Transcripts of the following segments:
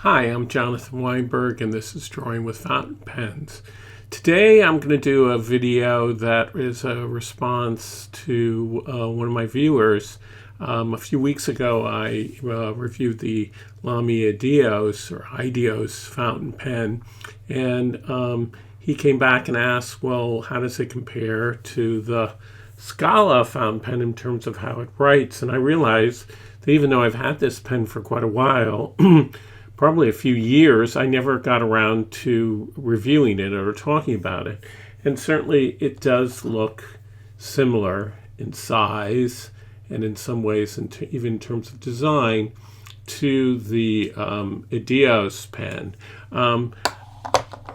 Hi, I'm Jonathan Weinberg, and this is Drawing with Fountain Pens. Today I'm going to do a video that is a response to one of my viewers. A few weeks ago I reviewed the Lamy Ideos fountain pen, and he came back and asked, well, how does it compare to the Scala fountain pen in terms of how it writes? And I realized that even though I've had this pen for quite a while, probably a few years, I never got around to reviewing it or talking about it. And certainly it does look similar in size and in some ways, even in terms of design, to the Ideos pen.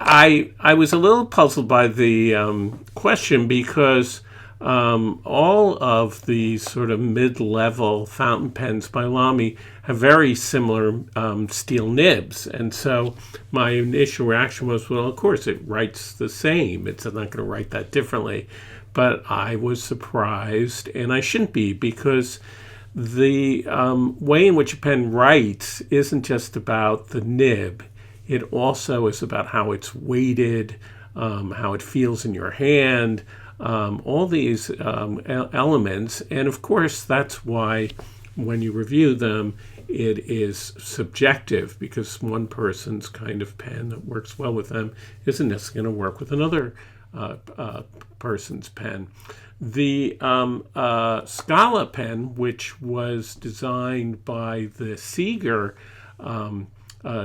I was a little puzzled by the question because all of these sort of mid-level fountain pens by Lamy have very similar steel nibs. And so my initial reaction was, well, of course, it writes the same. It's not going to write that differently. But I was surprised, and I shouldn't be, because the way in which a pen writes isn't just about the nib. It also is about how it's weighted, how it feels in your hand, all these elements. And of course, that's why when you review them, it is subjective, because one person's kind of pen that works well with them isn't necessarily going to work with another person's pen. The Scala pen, which was designed by the Seeger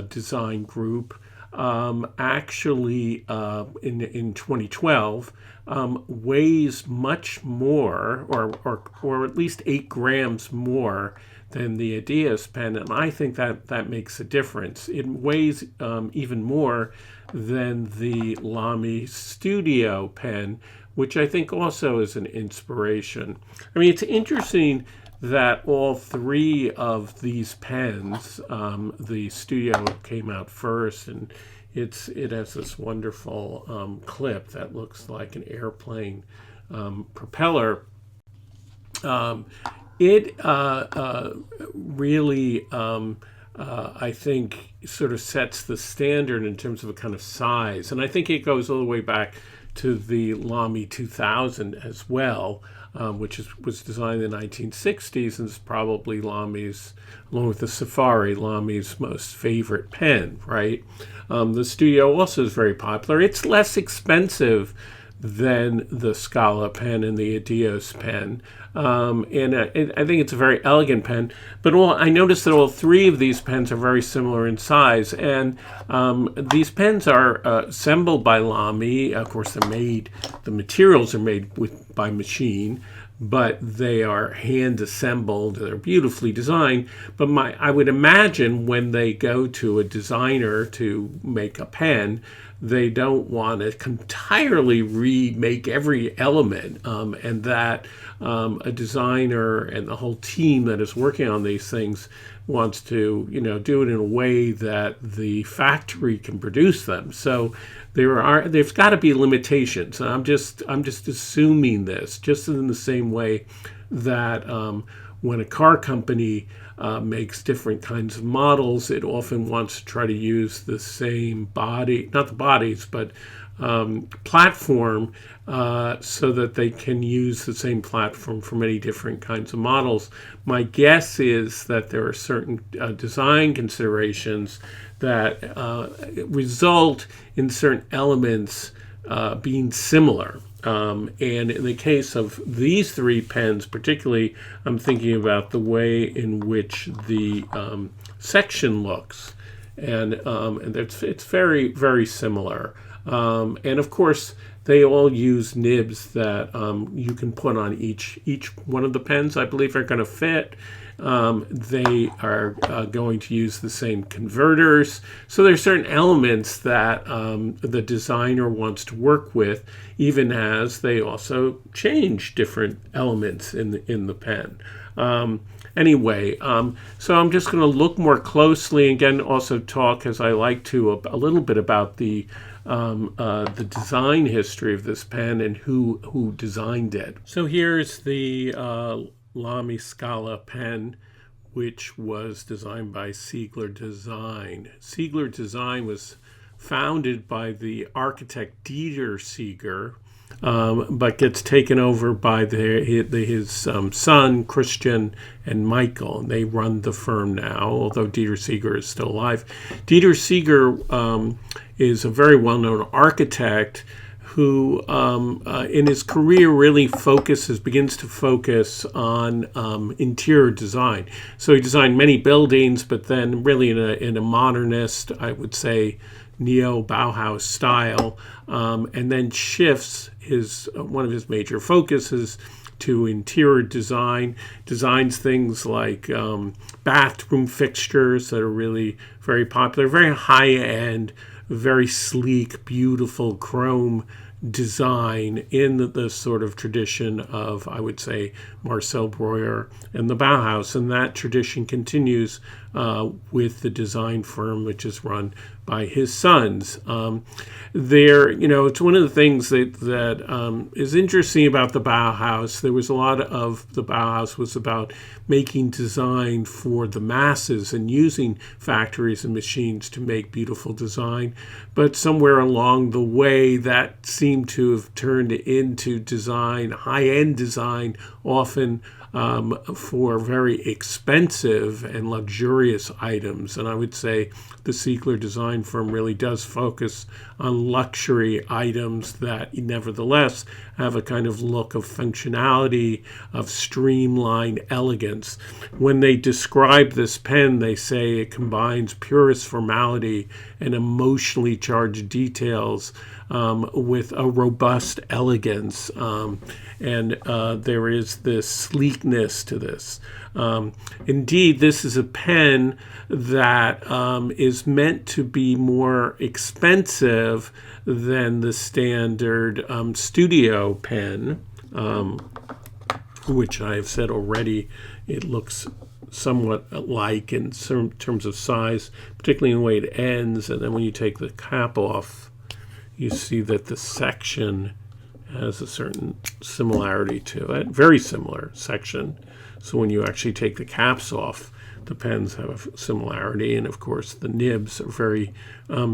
design group, actually in 2012 weighs much more, or at least 8 grams more than the Ideos pen, and I think that makes a difference. It weighs even more than the Lamy Studio pen, which I think also is an inspiration. I mean, it's interesting that all three of these pens, the Studio came out first, and it has this wonderful clip that looks like an airplane propeller. It really, I think, sort of sets the standard in terms of a kind of size. And I think it goes all the way back to the Lamy 2000 as well, which was designed in the 1960s and is probably Lamy's, along with the Safari, Lamy's most favorite pen, right? The Studio also is very popular. It's less expensive than the Scala pen and the Ideos pen. And I think it's a very elegant pen. But I noticed that all three of these pens are very similar in size. And these pens are assembled by Lamy. Of course, the materials are made by machine, but they are hand assembled. They're beautifully designed. But I would imagine when they go to a designer to make a pen, they don't want to entirely remake every element, and that a designer and the whole team that is working on these things wants to, do it in a way that the factory can produce them. So there's got to be limitations. And I'm just assuming this, just in the same way that when a car company makes different kinds of models, it often wants to try to use the same body, not the bodies, but platform, so that they can use the same platform for many different kinds of models. My guess is that there are certain design considerations that result in certain elements being similar. And in the case of these three pens particularly, I'm thinking about the way in which the section looks, and it's very, very similar. And of course, they all use nibs that you can put on each one of the pens. I believe are going to fit. They are going to use the same converters. So there's certain elements that the designer wants to work with, even as they also change different elements in the pen. Anyway, so I'm just going to look more closely, and again, also talk, as I like to, a little bit about the design history of this pen and who designed it. So here's the Lamy Scala pen, which was designed by Siegler Design. Siegler Design was founded by the architect Dieter Siegler, but gets taken over by his son, Christian, and Michael. And they run the firm now, although Dieter Siegler is still alive. Dieter Siegler is a very well-known architect who in his career really begins to focus on interior design. So he designed many buildings, but then really in a modernist, I would say, neo-Bauhaus style, and then shifts one of his major focuses to interior design, designs things like bathroom fixtures that are really very popular, very high-end, very sleek, beautiful chrome design in the sort of tradition of, I would say, Marcel Breuer and the Bauhaus. And that tradition continues with the design firm, which is run by his sons. It's one of the things that is interesting about the Bauhaus. There was a lot of the Bauhaus was about making design for the masses and using factories and machines to make beautiful design. But somewhere along the way, that seemed to have turned into design, high-end design, often for very expensive and luxurious items. And I would say the Siegler design firm really does focus on luxury items that nevertheless have a kind of look of functionality, of streamlined elegance. When they describe this pen, they say it combines purest formality and emotionally charged details with a robust elegance, and there is this sleekness to this. Indeed, this is a pen that is meant to be more expensive than the standard studio pen, which I have said already, it looks somewhat alike in terms of size, particularly in the way it ends, and then when you take the cap off, you see that the section has a certain similarity to it, very similar section. So when you actually take the caps off, the pens have a similarity, and of course the nibs are very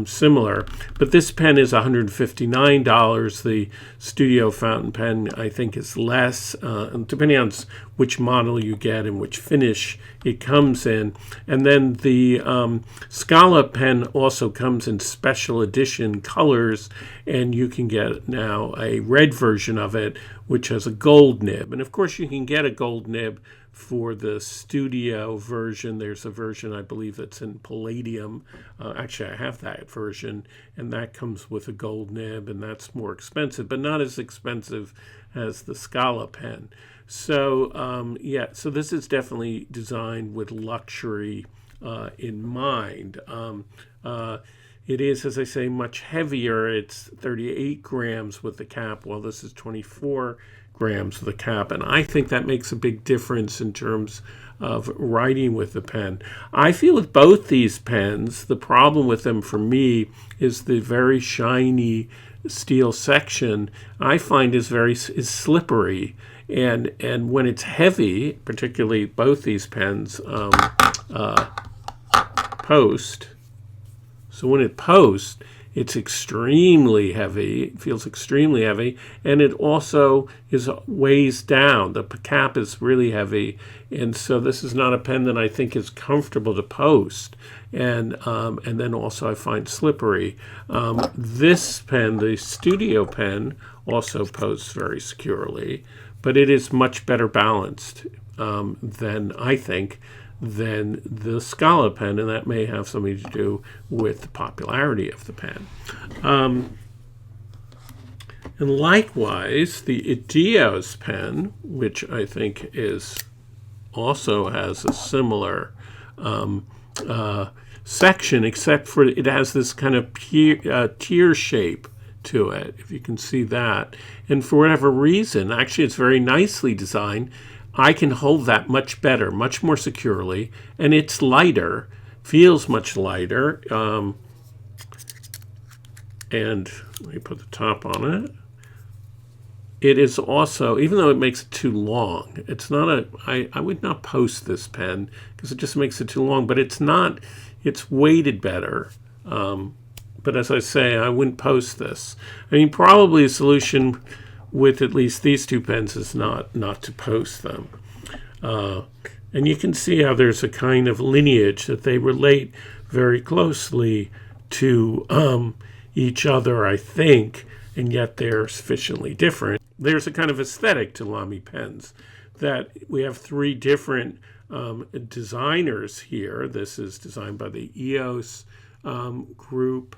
similar. But this pen is $159. The Studio Fountain Pen, I think, is less, depending on which model you get and which finish it comes in. And then the Scala pen also comes in special edition colors, and you can get now a red version of it, which has a gold nib. And of course you can get a gold nib for the studio version. There's a version, I believe, that's in palladium. Actually, I have that version, and that comes with a gold nib, and that's more expensive, but not as expensive as the Scala pen. So, so this is definitely designed with luxury in mind. It is, as I say, much heavier. It's 38 grams with the cap, while this is 24 grams with the cap, and I think that makes a big difference in terms of writing with the pen. I feel with both these pens, the problem with them for me is the very shiny steel section I find is slippery, and when it's heavy, particularly both these pens post. So when it posts, it's extremely heavy. It feels extremely heavy, and it also weighs down. The cap is really heavy, and so this is not a pen that I think is comfortable to post. And then also I find slippery. This pen, the Studio pen, also posts very securely, but it is much better balanced than I think than the Scala pen, and that may have something to do with the popularity of the pen. And likewise, the Ideos pen, which I think also has a similar section, except for it has this kind of tear shape to it, if you can see that. And for whatever reason, actually it's very nicely designed. I can hold that much better, much more securely, and it's lighter, feels much lighter. And let me put the top on it. it is also, even though it makes it too long, it's not a, I would not post this pen because it just makes it too long, but it's not, it's weighted better. But as I say, I wouldn't post this. I mean, probably a solution with at least these two pens is not to post them. And you can see how there's a kind of lineage that they relate very closely to each other, I think, and yet they're sufficiently different. There's a kind of aesthetic to Lamy pens that we have three different designers here. This is designed by the Ideos group.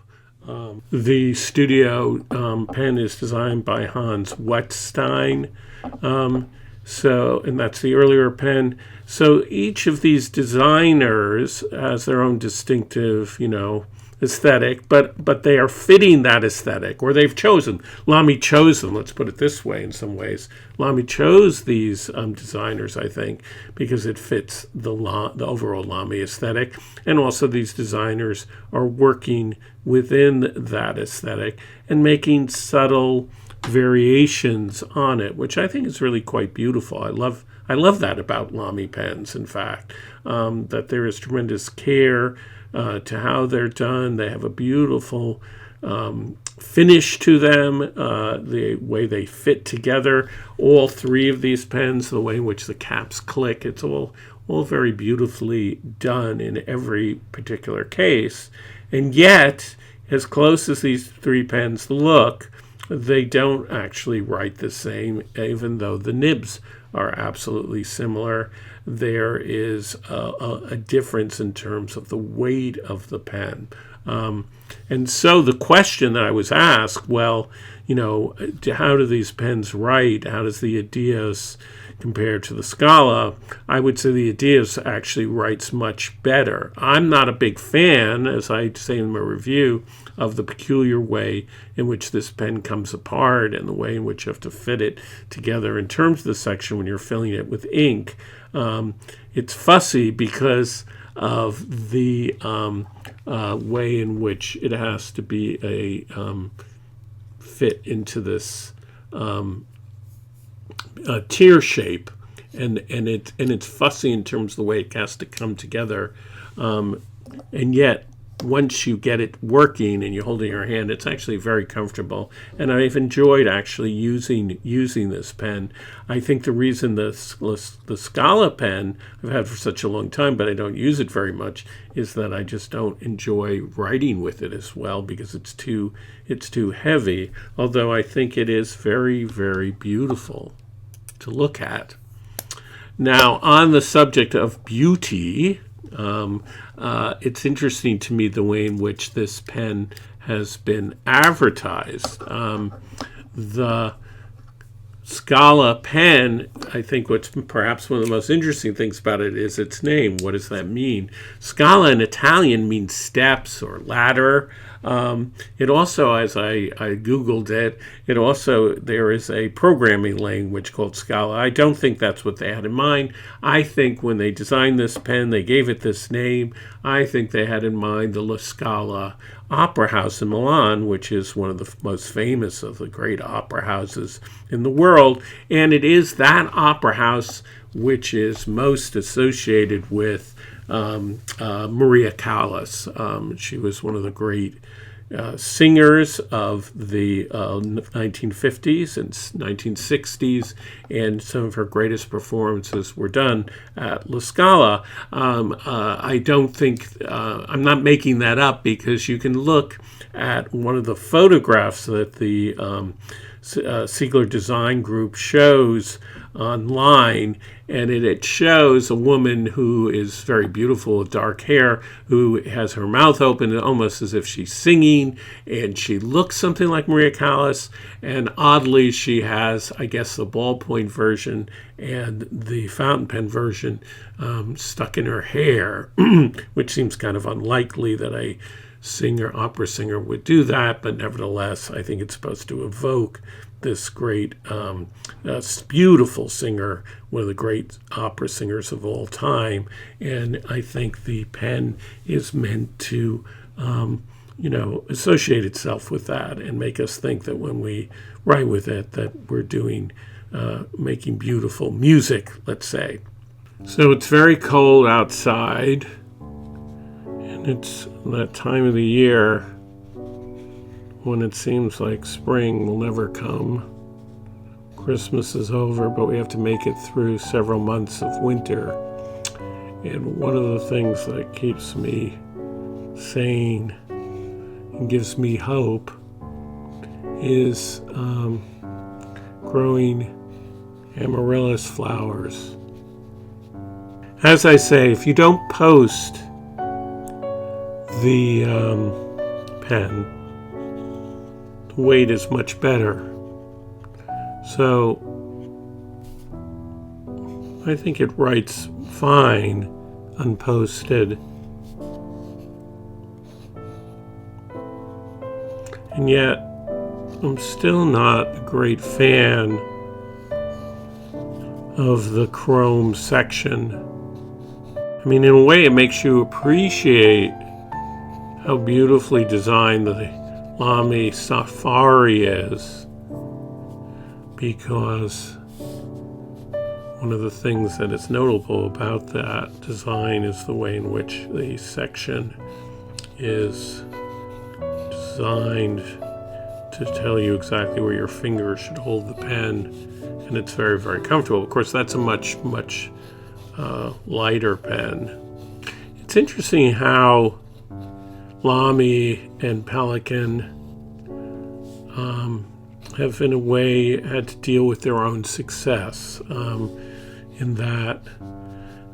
The Studio pen is designed by Hans Wettstein. And that's the earlier pen. So each of these designers has their own distinctive, aesthetic, but they are fitting that aesthetic, or they've chosen. Lamy chose them, let's put it this way in some ways. Lamy chose these designers, I think, because it fits the overall Lamy aesthetic. And also these designers are working within that aesthetic and making subtle variations on it, which I think is really quite beautiful. I love that about Lamy pens, in fact, that there is tremendous care to how they're done. They have a beautiful finish to them, the way they fit together. All three of these pens, the way in which the caps click, it's all very beautifully done in every particular case. And yet, as close as these three pens look, they don't actually write the same, even though the nibs are absolutely similar. There is a difference in terms of the weight of the pen. And so the question that I was asked, well, how do these pens write? How does the Ideos compare to the Scala? I would say the Ideos actually writes much better. I'm not a big fan, as I say in my review, of the peculiar way in which this pen comes apart and the way in which you have to fit it together in terms of the section when you're filling it with ink. It's fussy because of the way in which it has to be a fit into this tier shape, and it's fussy in terms of the way it has to come together, and yet once you get it working and you hold it in your hand, it's actually very comfortable. And I've enjoyed actually using this pen. I think the reason the Scala pen I've had for such a long time, but I don't use it very much, is that I just don't enjoy writing with it as well because it's too heavy. Although I think it is very, very beautiful to look at. Now, on the subject of beauty, it's interesting to me the way in which this pen has been advertised. The Scala pen, I think what's perhaps one of the most interesting things about it is its name. What does that mean? Scala in Italian means steps or ladder. It also, as I Googled it, there is a programming language called Scala. I don't think that's what they had in mind. I think when they designed this pen, they gave it this name. I think they had in mind the La Scala Opera House in Milan, which is one of the most famous of the great opera houses in the world. And it is that opera house which is most associated with Maria Callas. She was one of the great singers of the 1950s and 1960s, and some of her greatest performances were done at La Scala. I don't think, I'm not making that up, because you can look at one of the photographs that the Siegler Design Group shows online, and it shows a woman who is very beautiful with dark hair, who has her mouth open almost as if she's singing, and she looks something like Maria Callas, and oddly she has, I guess, the ballpoint version and the fountain pen version stuck in her hair, which seems kind of unlikely that a opera singer would do that, but nevertheless I think it's supposed to evoke this great, beautiful singer, one of the great opera singers of all time. And I think the pen is meant to associate itself with that and make us think that when we write with it that we're doing, making beautiful music, let's say. So it's very cold outside, and it's that time of the year when it seems like spring will never come. Christmas is over, but we have to make it through several months of winter. And one of the things that keeps me sane and gives me hope is growing amaryllis flowers. As I say, if you don't post the pen, the weight is much better. So I think it writes fine unposted. And yet, I'm still not a great fan of the chrome section. I mean, in a way, it makes you appreciate how beautifully designed the Lamy Safari is, because one of the things that is notable about that design is the way in which the section is designed to tell you exactly where your finger should hold the pen, and it's very, very comfortable. Of course, that's a much lighter pen. It's interesting how Lamy and Pelican have, in a way, had to deal with their own success, in that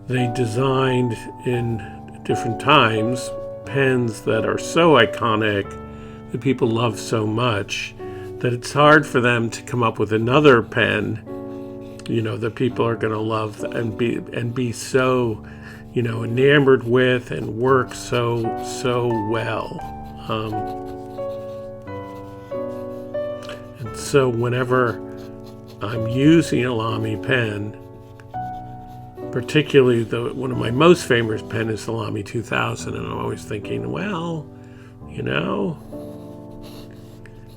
they designed in different times pens that are so iconic that people love so much that it's hard for them to come up with another pen, that people are going to love and be so, enamored with and work so well. And so whenever I'm using a Lamy pen, particularly one of my most famous pen is the Lamy 2000, and I'm always thinking, well,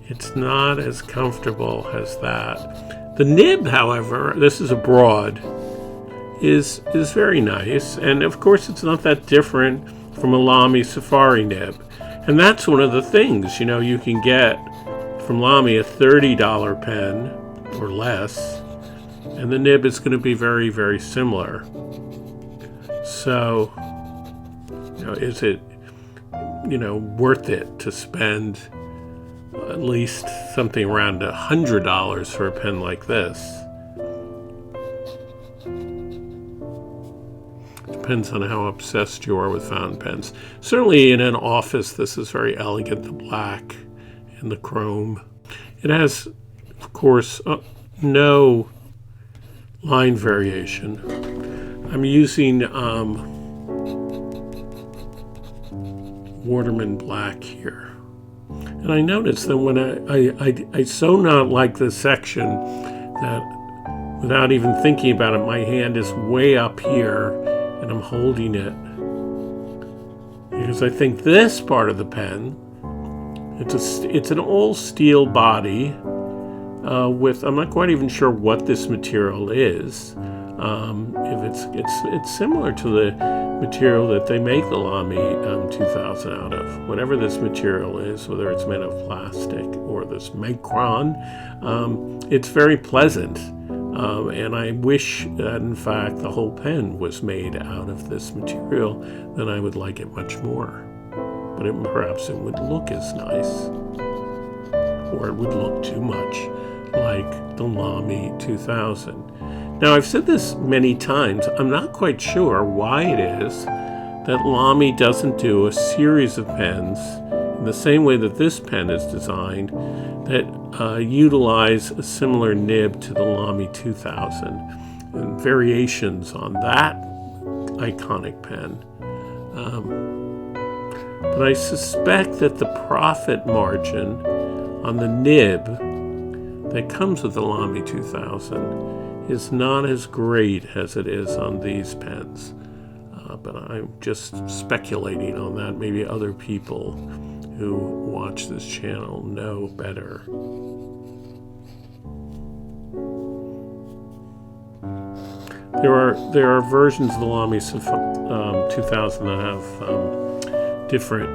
it's not as comfortable as that. The nib, however, this is a broad, is very nice, and of course it's not that different from a Lamy Safari nib. And that's one of the things, you can get from Lamy a $30 pen or less, and the nib is going to be very, very similar. So, is it, worth it to spend at least something around $100 for a pen like this? Depends on how obsessed you are with fountain pens. Certainly in an office, this is very elegant, the black and the chrome. It has, of course, no line variation. I'm using Waterman black here. And I noticed that when I so not like this section that without even thinking about it, my hand is way up here and I'm holding it. Because I think this part of the pen, it's an all steel body with, I'm not quite even sure what this material is. If it's similar to the material that they make the Lamy 2000 out of. Whatever this material is, whether it's made of plastic or this micron, it's very pleasant. And I wish that, in fact, the whole pen was made out of this material, then I would like it much more. But perhaps it would look as nice, or it would look too much like the Lamy 2000. Now, I've said this many times, I'm not quite sure why it is that Lamy doesn't do a series of pens in the same way that this pen is designed that utilize a similar nib to the Lamy 2000 and variations on that iconic pen. But I suspect that the profit margin on the nib that comes with the Lamy 2000 is not as great as it is on these pens. But I'm just speculating on that. Maybe other people who watch this channel know better. There are versions of the Lamy 2000 that have different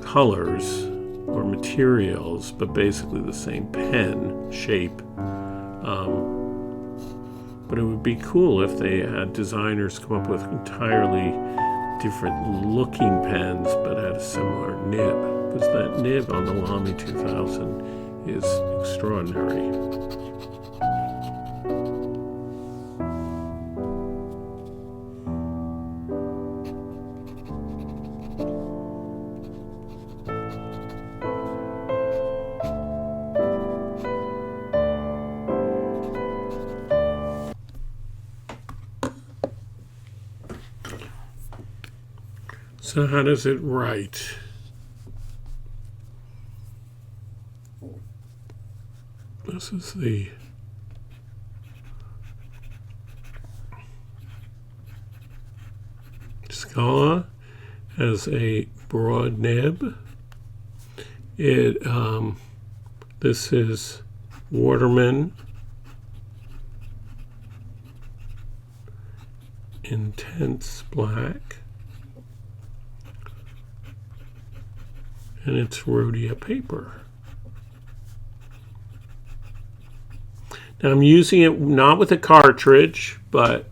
colors or materials, but basically the same pen shape. But it would be cool if they had designers come up with entirely different looking pens, but had a similar nib, because that nib on the Lamy 2000 is extraordinary. So how does it write? This is the Scala, has a broad nib. This is Waterman, intense black. And it's Rhodia paper. Now I'm using it not with a cartridge, but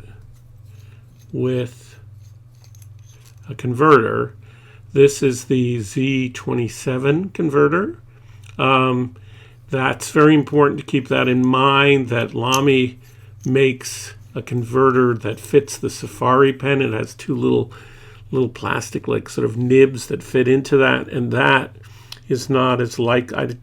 with a converter. This is the Z27 converter. That's very important to keep that in mind, that Lamy makes a converter that fits the Safari pen. It has two little plastic like sort of nibs that fit into that, and that is not as I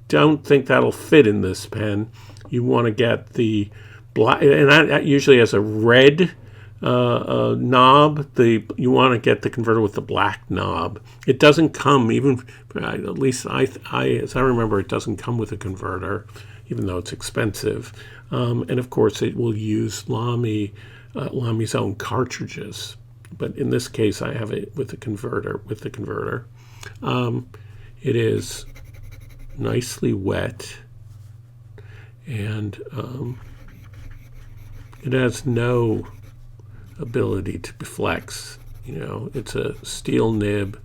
don't think that'll fit in this pen. You want to get the black, and that usually has a red knob. You want to get the converter with the black knob. It doesn't come, even at least as I remember, it doesn't come with a converter, even though it's expensive. And of course it will use Lamy's own cartridges. But in this case, I have it with the converter. It is nicely wet, and it has no ability to flex. It's a steel nib,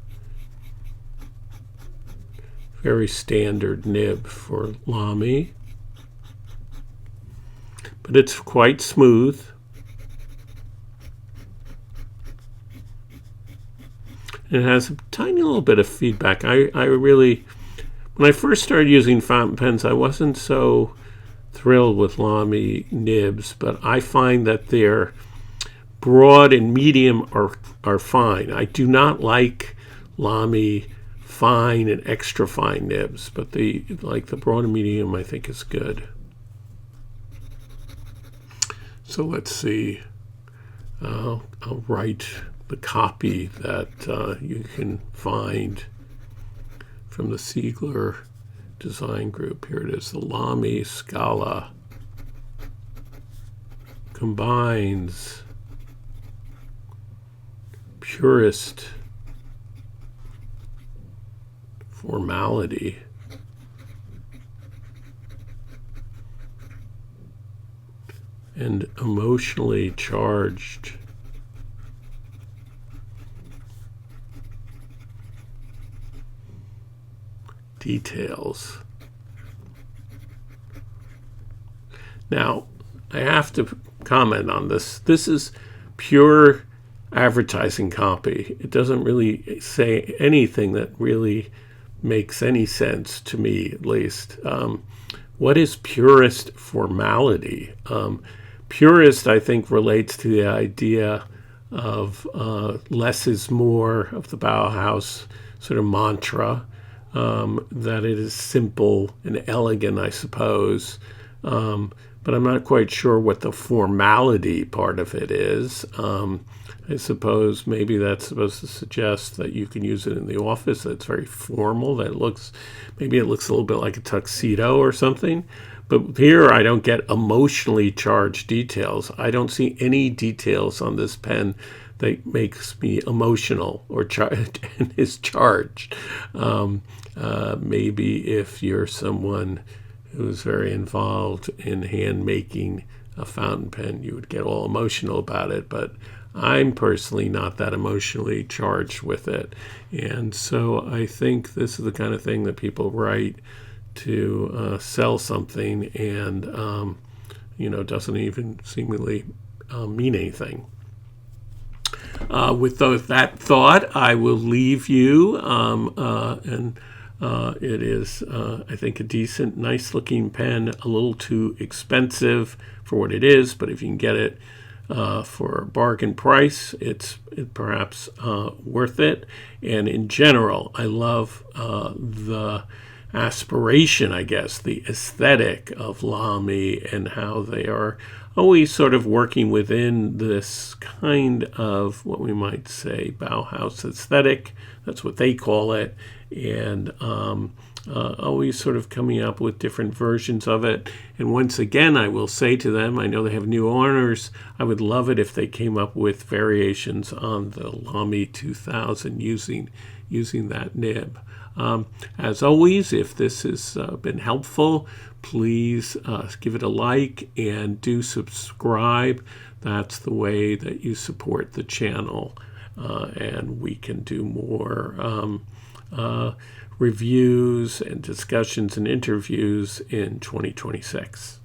very standard nib for Lamy, but it's quite smooth. It has a tiny little bit of feedback. I really, when I first started using fountain pens, I wasn't so thrilled with Lamy nibs, but I find that their broad and medium are fine. I do not like Lamy fine and extra fine nibs, but the broad and medium I think is good. So let's see. I'll write the copy that you can find from the Siegler design group. Here it is. The Lamy Scala combines purest formality and emotionally charged details. Now, I have to comment on this. This is pure advertising copy. It doesn't really say anything that really makes any sense to me, at least. What is purest formality? Purist, I think, relates to the idea of less is more, of the Bauhaus sort of mantra, that it is simple and elegant, I suppose. But but I'm not quite sure what the formality part of it is. I suppose maybe that's supposed to suggest that you can use it in the office. That's very formal. Maybe it looks a little bit like a tuxedo or something. But here I don't get emotionally charged details. I don't see any details on this pen that makes me emotional or and is charged. Maybe if you're someone who's very involved in hand making a fountain pen, you would get all emotional about it. But I'm personally not that emotionally charged with it. And so I think this is the kind of thing that people write to sell something and, doesn't even seemingly mean anything. With that thought, I will leave you. It is, I think, a decent, nice-looking pen, a little too expensive for what it is, but if you can get it for a bargain price, it's perhaps worth it. And in general, I love the aspiration, I guess, the aesthetic of Lamy and how they are always sort of working within this kind of what we might say Bauhaus aesthetic. That's what they call it. And always sort of coming up with different versions of it. And once again, I will say to them, I know they have new owners. I would love it if they came up with variations on the Lamy 2000 using that nib. As always, if this has been helpful, please give it a like and do subscribe. That's the way that you support the channel, and we can do more reviews and discussions and interviews in 2026.